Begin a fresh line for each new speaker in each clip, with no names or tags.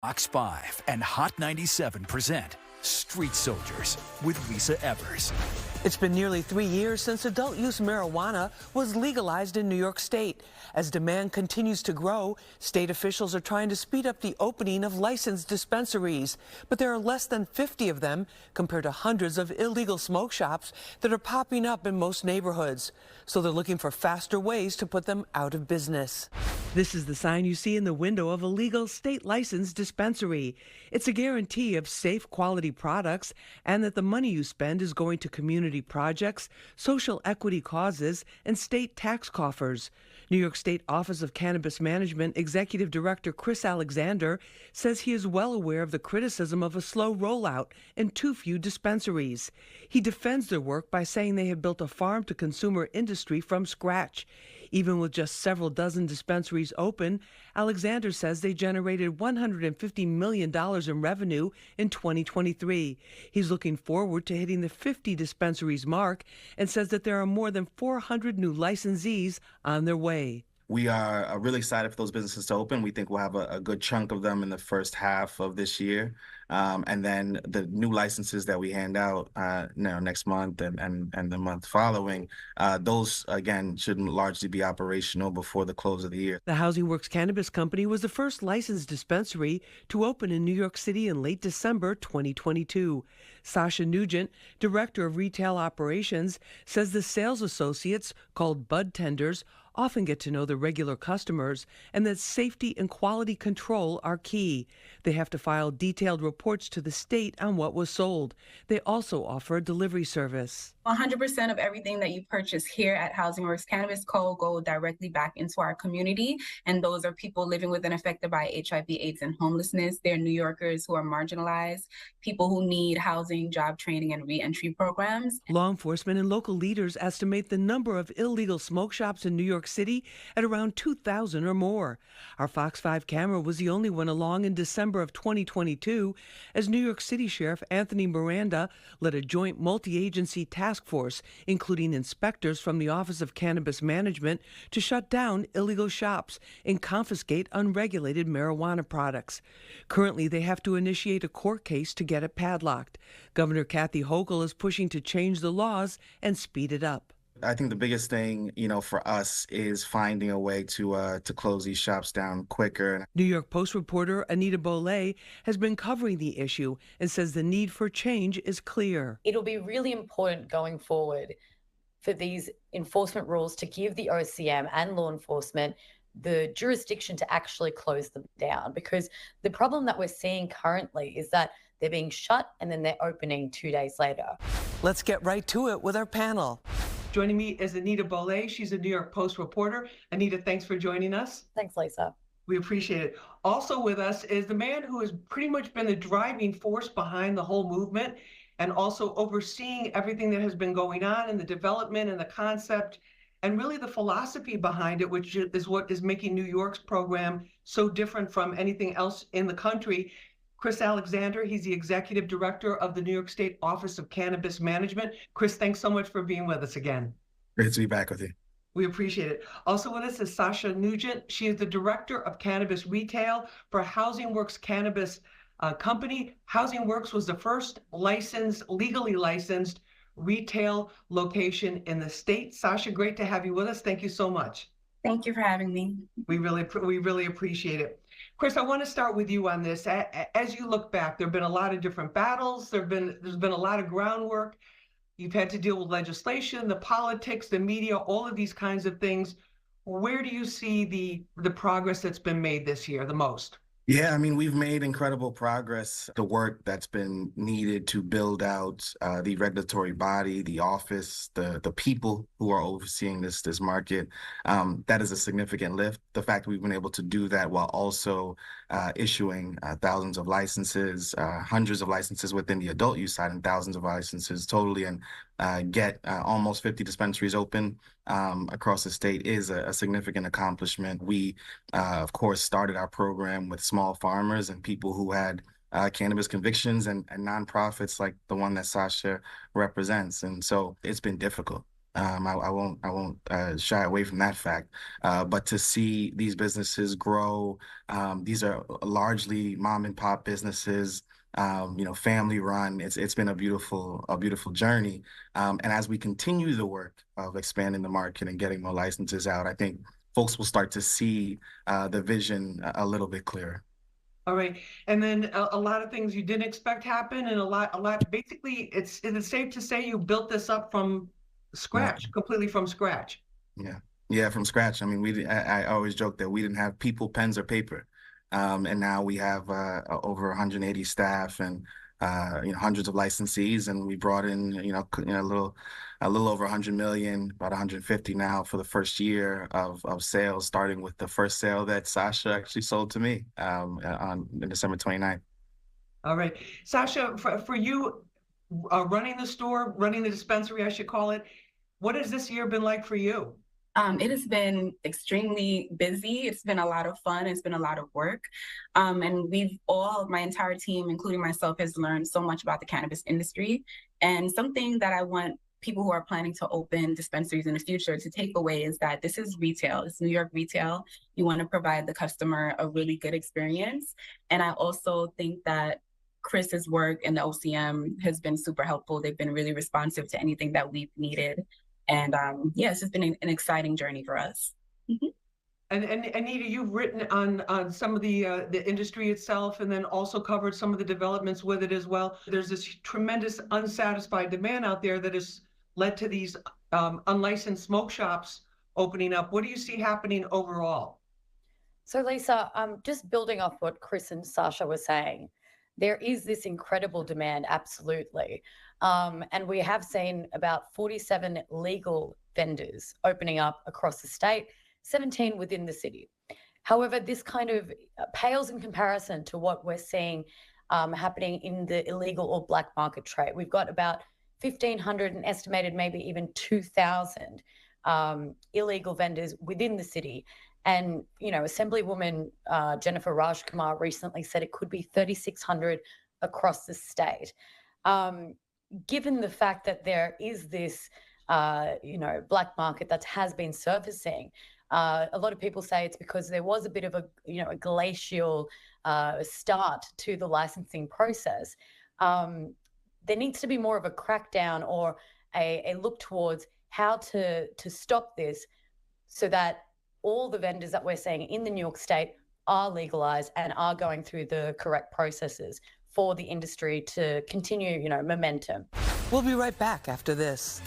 Fox 5 and Hot 97 present Street Soldiers with Lisa Evers.
It's been nearly 3 years since adult-use marijuana was legalized in New York State. As demand continues to grow, state officials are trying to speed up the opening of licensed dispensaries. But there are less than 50 of them compared to hundreds of illegal smoke shops that are popping up in most neighborhoods. So they're looking for faster ways to put them out of business. This is the sign you see in the window of a legal state-licensed dispensary. It's a guarantee of safe, quality products and that the money you spend is going to community projects, social equity causes, and state tax coffers. New York State Office of Cannabis Management Executive Director Chris Alexander says he is well aware of the criticism of a slow rollout and too few dispensaries. He defends their work by saying they have built a farm-to-consumer industry from scratch. Even with just several dozen dispensaries open, Alexander says they generated $150 million in revenue in 2023. He's looking forward to hitting the 50 dispensaries mark and says that there are more than 400 new licensees on their way.
We are really excited for those businesses to open. We think we'll have a good chunk of them in the first half of this year. And then the new licenses that we hand out next month and the month following, those, again, should largely be operational before the close of the year.
The Housing Works Cannabis Company was the first licensed dispensary to open in New York City in late December 2022. Sasha Nugent, Director of Retail Operations, says the sales associates, called bud tenders, often get to know the regular customers and that safety and quality control are key. They have to file detailed reports to the state on what was sold. They also offer a delivery service.
100% of everything that you purchase here at Housing Works Cannabis Co. go directly back into our community. And those are people living with and affected by HIV, AIDS, and homelessness. They're New Yorkers who are marginalized, people who need housing, job training, and reentry programs.
Law enforcement and local leaders estimate the number of illegal smoke shops in New York City at around 2,000 or more. Our Fox 5 camera was the only one along in December of 2022 as New York City Sheriff Anthony Miranda led a joint multi-agency task force, including inspectors from the Office of Cannabis Management, to shut down illegal shops and confiscate unregulated marijuana products. Currently, they have to initiate a court case to get it padlocked. Governor Kathy Hochul is pushing to change the laws and speed it up.
I think the biggest thing, for us is finding a way to close these shops down quicker.
New York Post reporter Anita Bollet has been covering the issue and says the need for change is clear.
It'll be really important going forward for these enforcement rules to give the OCM and law enforcement the jurisdiction to actually close them down, because the problem that we're seeing currently is that they're being shut and then they're opening 2 days later.
Let's get right to it with our panel. Joining me is Anita Bollet. She's a New York Post reporter. Anita, thanks for joining us.
Thanks, Lisa.
We appreciate it. Also with us is the man who has pretty much been the driving force behind the whole movement and also overseeing everything that has been going on and the development and the concept and really the philosophy behind it, which is what is making New York's program so different from anything else in the country. Chris Alexander, he's the Executive Director of the New York State Office of Cannabis Management. Chris, thanks so much for being with us again.
Great to be back with you.
We appreciate it. Also with us is Sasha Nugent. She is the Director of Cannabis Retail for Housing Works Cannabis Company. Housing Works was the first legally licensed retail location in the state. Sasha, great to have you with us. Thank you so much.
Thank you for having me.
We really appreciate it. Chris, I want to start with you on this. As you look back, there have been a lot of different battles. There's been a lot of groundwork. You've had to deal with legislation, the politics, the media, all of these kinds of things. Where do you see the progress that's been made this year the most?
Yeah, we've made incredible progress. The work that's been needed to build out the regulatory body, the office, the people who are overseeing this market, that is a significant lift. The fact that we've been able to do that while also issuing thousands of licenses, hundreds of licenses within the adult use side and thousands of licenses totally, and get almost 50 dispensaries open across the state is a significant accomplishment. We, of course, started our program with small farmers and people who had cannabis convictions and nonprofits like the one that Sasha represents. And so it's been difficult. I won't shy away from that fact. But to see these businesses grow, these are largely mom and pop businesses, family run. It's been a beautiful journey. And as we continue the work of expanding the market and getting more licenses out, I think folks will start to see the vision a little bit clearer.
All right. And then a lot of things you didn't expect happen and basically is it safe to say you built this up from
Yeah.
scratch, completely from scratch?
Yeah, yeah, from scratch. I mean, I always joke that we didn't have people, pens, or paper, and now we have over 180 staff and hundreds of licensees, and we brought in a little over 100 million, about 150 now for the first year of sales, starting with the first sale that Sasha actually sold to me on December 29th.
All right. Sasha, for you, running the store, running the dispensary, I should call it, what has this year been like for you?
It has been extremely busy. It's been a lot of fun. It's been a lot of work. And my entire team, including myself, has learned so much about the cannabis industry. And something that I want people who are planning to open dispensaries in the future to take away is that this is retail. It's New York retail. You want to provide the customer a really good experience. And I also think that Chris's work and the OCM has been super helpful. They've been really responsive to anything that we've needed. And it's just been an exciting journey for us. Mhm.
And Anita, you've written on some of the industry itself, and then also covered some of the developments with it as well. There's this tremendous unsatisfied demand out there that has led to these unlicensed smoke shops opening up. What do you see happening overall?
So, Lisa, just building off what Chris and Sasha were saying, there is this incredible demand, absolutely. And we have seen about 47 legal vendors opening up across the state, 17 within the city. However, this kind of pales in comparison to what we're seeing happening in the illegal or black market trade. We've got about 1,500 and estimated maybe even 2,000 illegal vendors within the city. And, Assemblywoman Jennifer Rajkumar recently said it could be 3,600 across the state. Given the fact that there is this, black market that has been surfacing, a lot of people say it's because there was a bit of a glacial start to the licensing process. There needs to be more of a crackdown or a look towards how to stop this so that all the vendors that we're seeing in the New York state are legalized and are going through the correct processes for the industry to continue, momentum.
We'll be right back after this.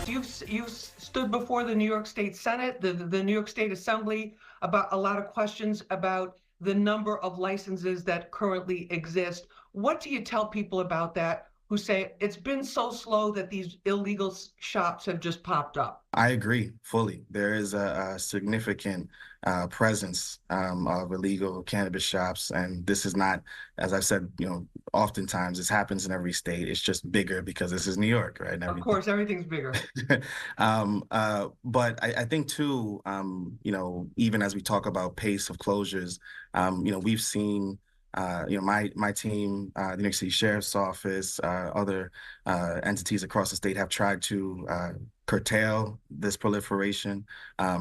You've stood before the New York State Senate, the New York State Assembly, about a lot of questions about the number of licenses that currently exist. What do you tell people about that who say it's been so slow that these illegal shops have just popped up?
I agree fully. There is a significant presence of illegal cannabis shops, and this is not, as I've said, oftentimes this happens in every state. It's just bigger because this is New York, right? And
Of course, everything's bigger.
But I think too, even as we talk about pace of closures, we've seen. My team, the New York City Sheriff's Office, other entities across the state have tried to curtail this proliferation.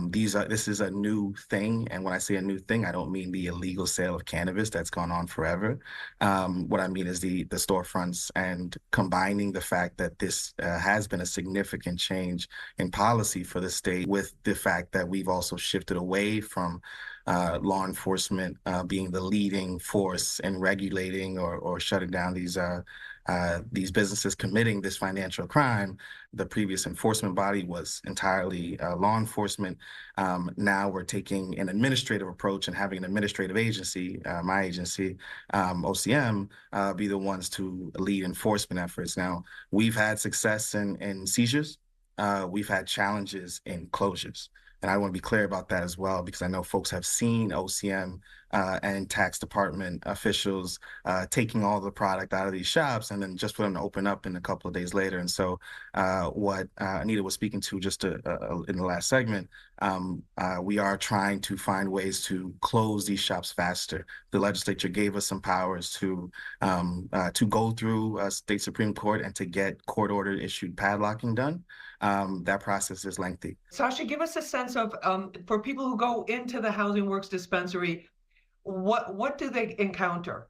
This is a new thing, and when I say a new thing, I don't mean the illegal sale of cannabis that's gone on forever. What I mean is the storefronts, and combining the fact that this has been a significant change in policy for the state with the fact that we've also shifted away from law enforcement being the leading force in regulating or shutting down these businesses committing this financial crime. The previous enforcement body was entirely law enforcement. Now we're taking an administrative approach and having an administrative agency, my agency, OCM, be the ones to lead enforcement efforts. Now, we've had success in seizures. We've had challenges in closures. And I want to be clear about that as well, because I know folks have seen OCM and tax department officials taking all the product out of these shops and then just for them to open up in a couple of days later. And so what Anita was speaking to just in the last segment, we are trying to find ways to close these shops faster. The legislature gave us some powers to go through a state Supreme Court and to get court-ordered issued padlocking done. That process is lengthy.
Sasha, give us a sense of, for people who go into the Housing Works dispensary, what do they encounter?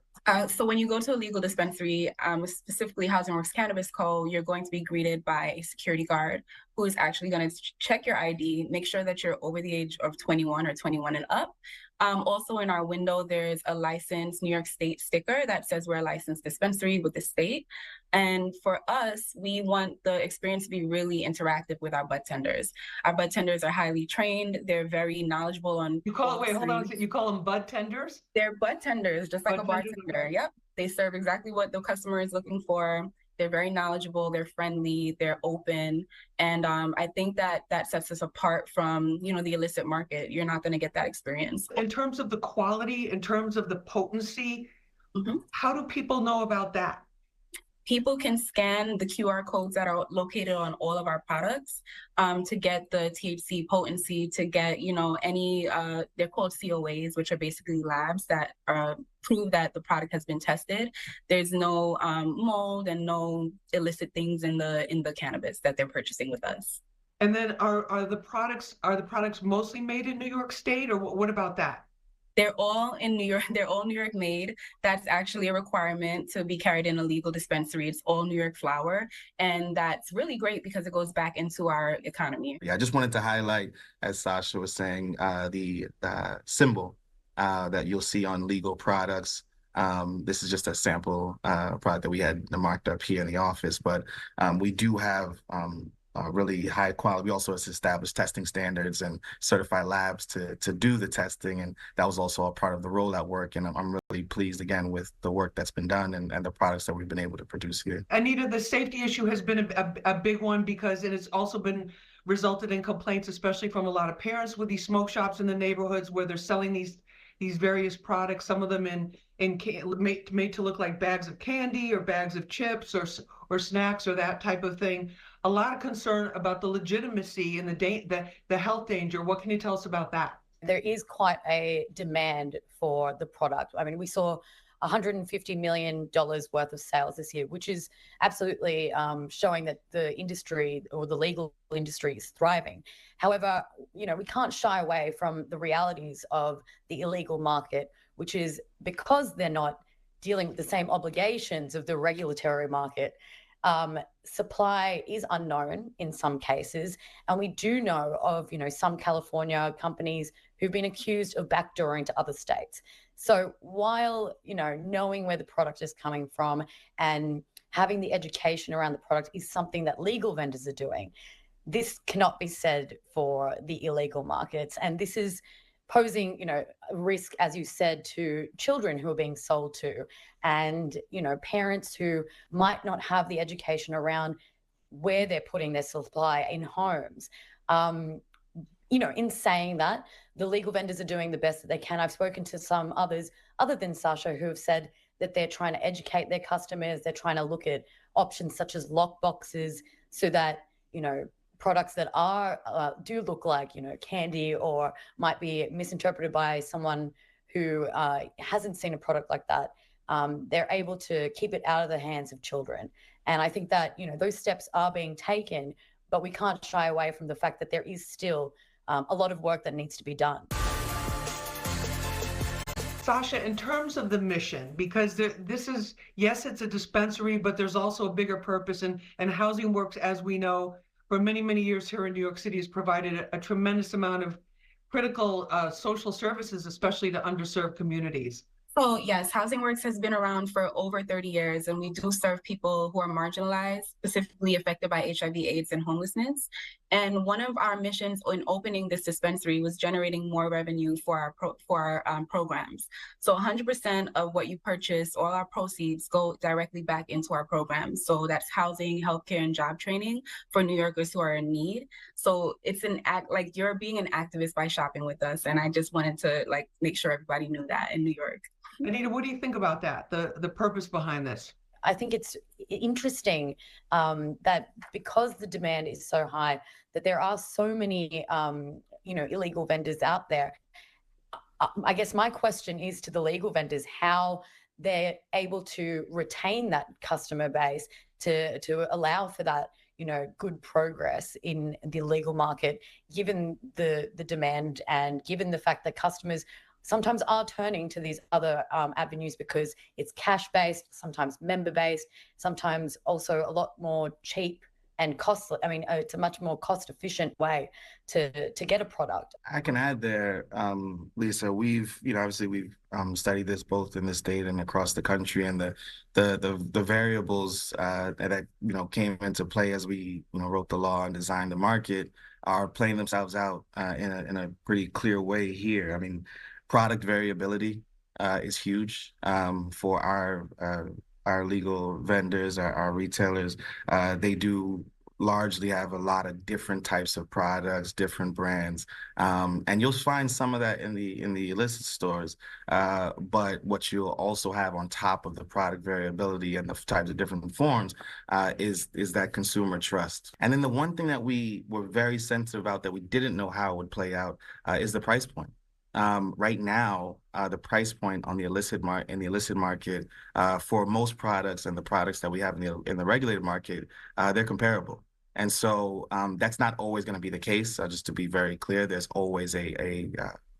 So when you go to a legal dispensary, specifically Housing Works Cannabis Co., you're going to be greeted by a security guard who is actually going to check your ID, make sure that you're over the age of 21 or 21 and up. Also in our window, there's a licensed New York State sticker that says we're a licensed dispensary with the state. And for us, we want the experience to be really interactive with our bud tenders. Our bud tenders are highly trained. They're very knowledgeable on—
You call it, wait, hold on. You call them bud tenders?
They're bud tenders, just like a bartender. Yep. They serve exactly what the customer is looking for. They're very knowledgeable, they're friendly, they're open. And I think that sets us apart from, the illicit market. You're not going to get that experience.
In terms of the quality, in terms of the potency, how do people know about that?
People can scan the QR codes that are located on all of our products to get the THC potency, to get, any, they're called COAs, which are basically labs that prove that the product has been tested. There's no mold and no illicit things in the cannabis that they're purchasing with us.
And then are the products mostly made in New York State, or what about that?
They're all in New York. They're all New York made. That's actually a requirement to be carried in a legal dispensary. It's all New York flower. And that's really great because it goes back into our economy.
Yeah, I just wanted to highlight, as Sasha was saying, the symbol that you'll see on legal products. This is just a sample product that we had marked up here in the office, but we do have really high quality. We also established testing standards and certified labs to do the testing, and that was also a part of the rollout work. And I'm really pleased again with the work that's been done and the products that we've been able to produce here.
Anita, the safety issue has been a big one because it has also been resulted in complaints, especially from a lot of parents with these smoke shops in the neighborhoods where they're selling these various products, some of them made to look like bags of candy or bags of chips or snacks or that type of thing. A lot of concern about the legitimacy and the health danger. What can you tell us about that?
There is quite a demand for the product. I mean, we saw $150 million worth of sales this year, which is absolutely showing that the industry or the legal industry is thriving. However, we can't shy away from the realities of the illegal market, which is because they're not dealing with the same obligations of the regulatory market. Supply is unknown in some cases, and we do know of some California companies who've been accused of backdooring to other states. So while knowing where the product is coming from and having the education around the product is something that legal vendors are doing, this cannot be said for the illegal markets, and this is posing, a risk, as you said, to children who are being sold to, and, parents who might not have the education around where they're putting their supply in homes. In saying that, the legal vendors are doing the best that they can. I've spoken to some others, other than Sasha, who have said that they're trying to educate their customers. They're trying to look at options such as lock boxes so that, products that do look like, candy or might be misinterpreted by someone who hasn't seen a product like that, they're able to keep it out of the hands of children. And I think that, those steps are being taken, but we can't shy away from the fact that there is still a lot of work that needs to be done.
Sasha, in terms of the mission, because this is, yes, it's a dispensary, but there's also a bigger purpose, and Housing Works, as we know, for many, many years here in New York City has provided a tremendous amount of critical social services, especially to underserved communities.
So yes, Housing Works has been around for over 30 years, and we do serve people who are marginalized, specifically affected by HIV, AIDS, and homelessness. And one of our missions in opening this dispensary was generating more revenue for our programs. So 100% of what you purchase, all our proceeds go directly back into our programs. So that's housing, healthcare, and job training for New Yorkers who are in need. So it's an act, like, you're being an activist by shopping with us. And I just wanted to make sure everybody knew that in New York.
Anita, what do you think about that? The purpose behind this?
I think it's interesting that because the demand is so high, that there are so many, illegal vendors out there. I guess my question is to the legal vendors, how they're able to retain that customer base to allow for that, good progress in the legal market, given the demand and given the fact that customers sometimes are turning to these other avenues because it's cash-based, sometimes member-based, sometimes also a lot more cheap and costly. I mean, it's a much more cost-efficient way to get a product.
I can add there, Lisa, we've studied this both in the state and across the country, and the variables that came into play as we wrote the law and designed the market are playing themselves out in a pretty clear way here. I mean, product variability is huge for our legal vendors, our retailers. They do largely have a lot of different types of products, different brands, and you'll find some of that in the illicit stores. But what you'll also have on top of the product variability and the types of different forms is that consumer trust. And then the one thing that we were very sensitive about that we didn't know how it would play out is the price point. Right now, the price point on the illicit market for most products and the products that we have in the regulated market, they're comparable. And so that's not always going to be the case. Just to be very clear, there's always a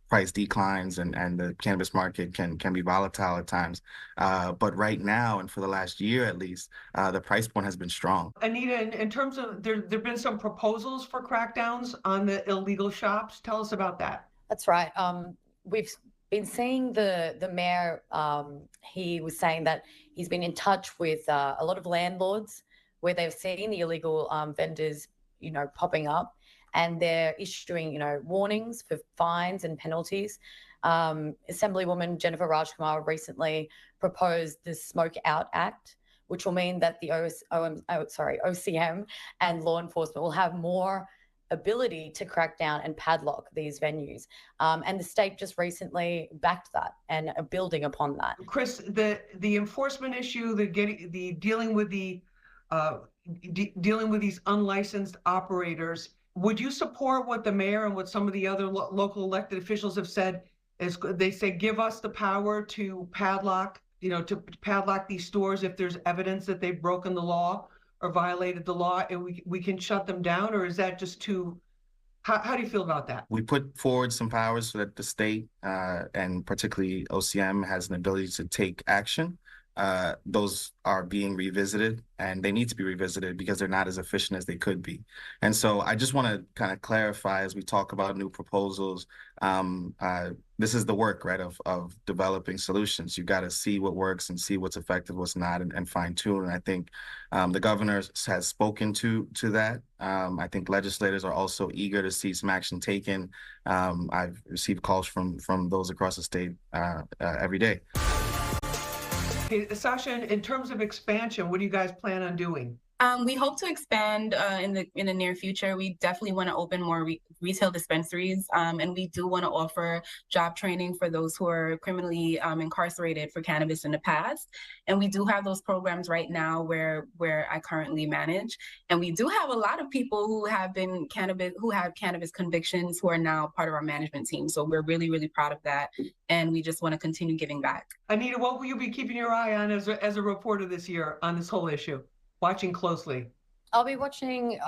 price declines, and the cannabis market can be volatile at times. But right now, and for the last year at least, the price point has been strong.
Anita, in terms of there've been some proposals for crackdowns on the illegal shops. Tell us about that.
That's right. We've been seeing the mayor, he was saying that he's been in touch with a lot of landlords where they've seen the illegal vendors, popping up, and they're issuing, warnings for fines and penalties. Assemblywoman Jennifer Rajkumar recently proposed the Smoke Out Act, which will mean that the OCM and law enforcement will have more ability to crack down and padlock these venues. And the state just recently backed that and are building upon that.
Chris, the enforcement issue, dealing with these unlicensed operators, would you support what the mayor and what some of the other local elected officials have said? Is they say, give us the power to padlock these stores if there's evidence that they've broken the law or violated the law, and we can shut them down? Or is that just too, how do you feel about that?
We put forward some powers so that the state and particularly OCM has an ability to take action. Those are being revisited, and they need to be revisited because they're not as efficient as they could be. And so I just want to kind of clarify as we talk about new proposals, this is the work, right, of developing solutions. You got to see what works and see what's effective, what's not, and fine tune. And I think the governor has spoken to that. I think legislators are also eager to see some action taken. I've received calls from those across the state every day.
Sasha, in terms of expansion, what do you guys plan on doing?
We hope to expand in the near future. We definitely want to open more retail dispensaries, and we do want to offer job training for those who are criminally incarcerated for cannabis in the past. And we do have those programs right now where I currently manage. And we do have a lot of people who have cannabis convictions who are now part of our management team. So we're really, really proud of that, and we just want to continue giving back.
Anita, what will you be keeping your eye on as a reporter this year on this whole issue? Watching closely.
I'll be watching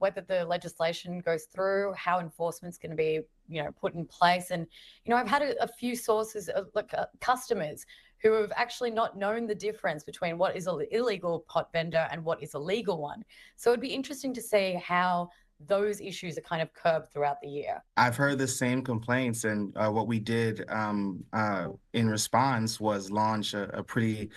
whether the legislation goes through, how enforcement's going to be, put in place. And, I've had a few sources of customers who have actually not known the difference between what is an illegal pot vendor and what is a legal one. So it'd be interesting to see how those issues are kind of curbed throughout the year?
I've heard the same complaints, and what we did in response was launch a pretty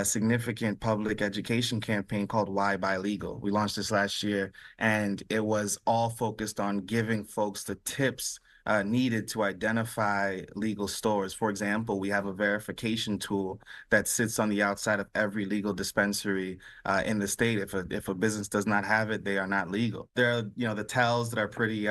significant public education campaign called Why Buy Legal. We launched this last year, and it was all focused on giving folks the tips needed to identify legal stores. For example, we have a verification tool that sits on the outside of every legal dispensary in the state. If a business does not have it, they are not legal. There are, the tells that are pretty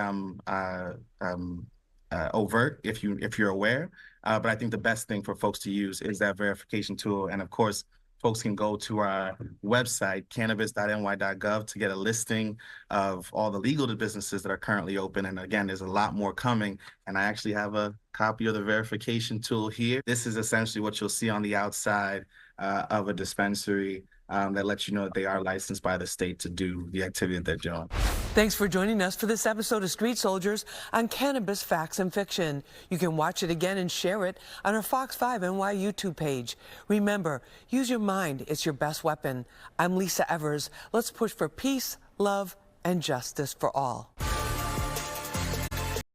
overt if you're aware. But I think the best thing for folks to use is that verification tool. And of course, folks can go to our website, cannabis.ny.gov, to get a listing of all the legal businesses that are currently open. And again, there's a lot more coming. And I actually have a copy of the verification tool here. This is essentially what you'll see on the outside of a dispensary that lets you know that they are licensed by the state to do the activity that they're doing.
Thanks for joining us for this episode of Street Soldiers on Cannabis Facts and Fiction. You can watch it again and share it on our Fox 5 NY YouTube page. Remember, use your mind. It's your best weapon. I'm Lisa Evers. Let's push for peace, love, and justice for all.